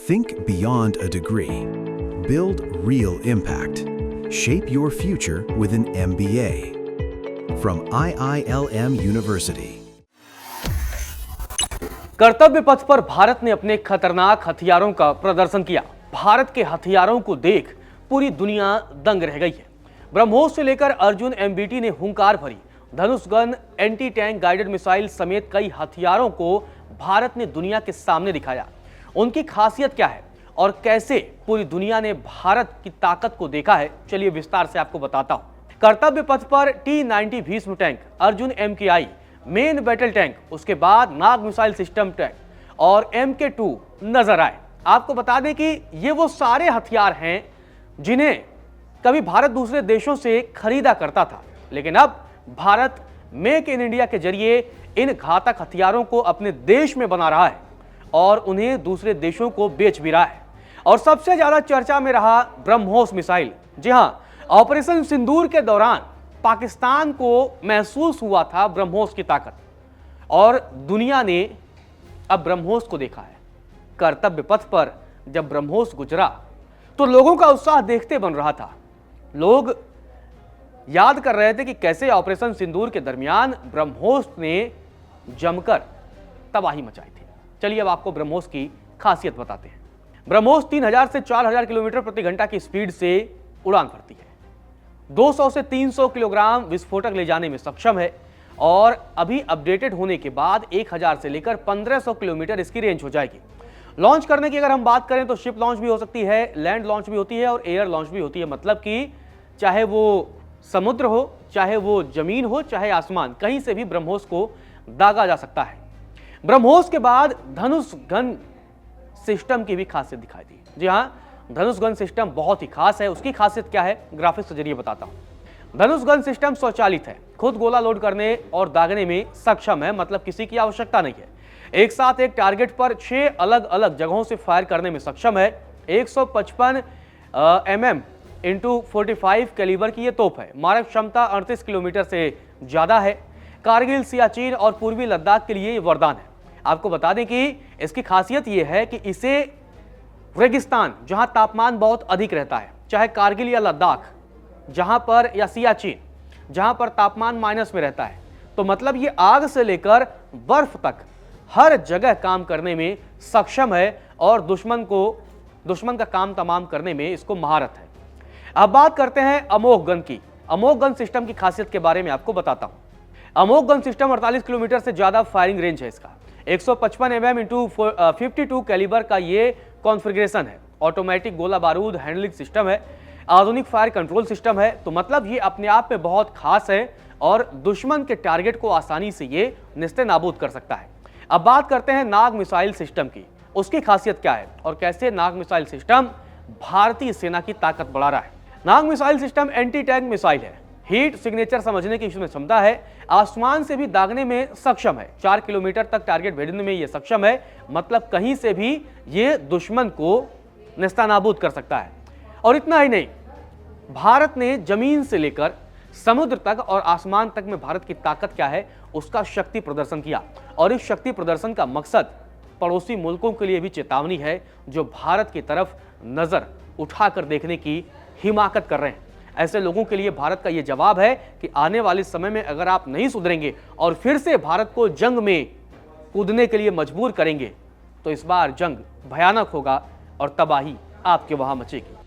Think beyond a degree. Build real impact. Shape your future with an MBA. From IILM University. कर्तव्य पथ पर भारत ने अपने खतरनाक हथियारों का प्रदर्शन किया। भारत के हथियारों को देख पूरी दुनिया दंग रह गई है। ब्रह्मोस से लेकर अर्जुन एमबीटी ने हुंकार भरी Dhanush gun, anti tank guided missile समेत कई हथियारों को भारत ने दुनिया के सामने दिखाया। उनकी खासियत क्या है और कैसे पूरी दुनिया ने भारत की ताकत को देखा है, चलिए विस्तार से आपको बताता हूं। कर्तव्य पथ पर T-90 Bhishma tank, Arjun MKI main battle tank, उसके बाद नाग मिसाइल सिस्टम टैंक और MK2 नजर आए। आपको बता दें कि ये वो सारे हथियार हैं जिन्हें कभी भारत दूसरे देशों से खरीदा करता था, लेकिन अब भारत मेक इन इंडिया के जरिए इन घातक हथियारों को अपने देश में बना रहा है और उन्हें दूसरे देशों को बेच भी रहा है। और सबसे ज्यादा चर्चा में रहा ब्रह्मोस मिसाइल। जी हां, ऑपरेशन सिंदूर के दौरान पाकिस्तान को महसूस हुआ था ब्रह्मोस की ताकत और दुनिया ने अब ब्रह्मोस को देखा है। कर्तव्य पथ पर जब ब्रह्मोस गुजरा तो लोगों का उत्साह देखते बन रहा था। लोग याद कर रहे थे कि कैसे ऑपरेशन सिंदूर के दरमियान ब्रह्मोस ने जमकर तबाही मचाई थी। चलिए अब आपको ब्रह्मोस की खासियत बताते हैं। ब्रह्मोस 3000 से 4000 किलोमीटर प्रति घंटा की स्पीड से उड़ान भरती है। 200 से 300 किलोग्राम विस्फोटक ले जाने में सक्षम है और अभी अपडेटेड होने के बाद 1000 से लेकर 1500 किलोमीटर इसकी रेंज हो जाएगी। लॉन्च करने की अगर हम बात करें तो शिप लॉन्च भी हो सकती है, लैंड लॉन्च भी होती है और एयर लॉन्च भी होती है। मतलब कि चाहे वो समुद्र हो, चाहे वो जमीन हो, चाहे आसमान, कहीं से भी ब्रह्मोस को दागा जा सकता है। ब्रह्मोस के बाद धनुष गन सिस्टम की भी खासियत दिखाई दी। जी हां, धनुष गन सिस्टम बहुत ही खास है। उसकी खासियत क्या है, ग्राफिक्स के जरिए बताता हूं। धनुष गन सिस्टम स्वचालित है, खुद गोला लोड करने और दागने में सक्षम है, मतलब किसी की आवश्यकता नहीं है। एक साथ एक टारगेट पर 6 अलग अलग जगहों से फायर करने में सक्षम है। 155 mm इंटू 45 कैलिबर की यह तोप है। मारक क्षमता 38 किलोमीटर से ज्यादा है। कारगिल, सियाचिन और पूर्वी लद्दाख के लिए ये वरदान है। आपको बता दें कि इसकी खासियत यह है कि इसे रेगिस्तान, जहां तापमान बहुत अधिक रहता है, चाहे कारगिल या लद्दाख जहां पर, या सियाचिन जहां पर तापमान माइनस में रहता है, तो मतलब ये आग से लेकर बर्फ तक हर जगह काम करने में सक्षम है और दुश्मन का काम तमाम करने में इसको महारत है। अब बात करते हैं अमोघ गन की। अमोघ गन सिस्टम की खासियत के बारे में आपको बताता हूं। अमोघ गन सिस्टम 48 किलोमीटर से ज्यादा फायरिंग रेंज है इसका। 155 mm इंटू 52 कैलिबर का ये कॉन्फ़िगरेशन है। ऑटोमेटिक गोला बारूद हैंडलिंग सिस्टम है। आधुनिक फायर कंट्रोल सिस्टम है। तो मतलब ये अपने आप में बहुत खास है और दुश्मन के टारगेट को आसानी से ये निस्ते नाबूद कर सकता है। अब बात करते हैं नाग मिसाइल सिस्टम की। उसकी खासियत क्या है और कैसे नाग मिसाइल सिस्टम भारतीय सेना की ताकत बढ़ा रहा है। Nag missile system anti tank missile है। हीट सिग्नेचर समझने की इसमें क्षमता है। आसमान से भी दागने में सक्षम है। 4 किलोमीटर तक टारगेट भेजने में यह सक्षम है, मतलब कहीं से भी ये दुश्मन को नेस्तनाबूद कर सकता है। और इतना ही नहीं, भारत ने जमीन से लेकर समुद्र तक और आसमान तक में भारत की ताकत क्या है उसका शक्ति प्रदर्शन किया। और इस शक्ति प्रदर्शन का मकसद पड़ोसी मुल्कों के लिए भी चेतावनी है, जो भारत की तरफ नजर उठाकर देखने की हिमाकत कर रहे हैं। ऐसे लोगों के लिए भारत का यह जवाब है कि आने वाले समय में अगर आप नहीं सुधरेंगे और फिर से भारत को जंग में कूदने के लिए मजबूर करेंगे, तो इस बार जंग भयानक होगा और तबाही आपके वहां मचेगी।